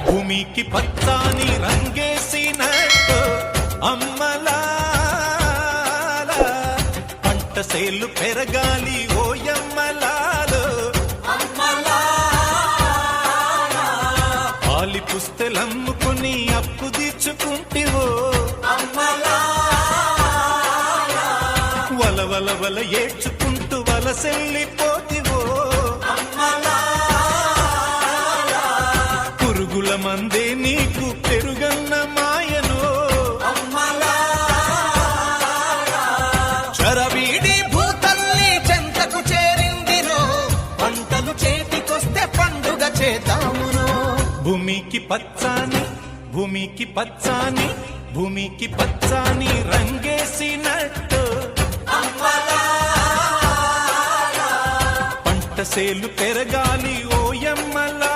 భూమికి పచ్చాని రంగేసినట్టు అమ్మలా పంట సేలు పెరగాలి ఓయమ్మలాలో పాలి పుస్తెలమ్ముకుని అప్పు తీర్చుకుంటివో వల వల ఏడ్చుకుంటూ వలసెళ్ళిపోతివో పురుగుల మందే నీకు పెరుగన్న మాయను చరవీడి భూతల్లి చెంతకు చేరిందిరో పంటలు చేతికొస్తే పండుగ చేద్దామును భూమికి పచ్చాని భూమికి పచ్చాని భూమికి పచ్చాని రంగేసినట్టు పంట సేలు పెరగాలి ఓయమ్మలా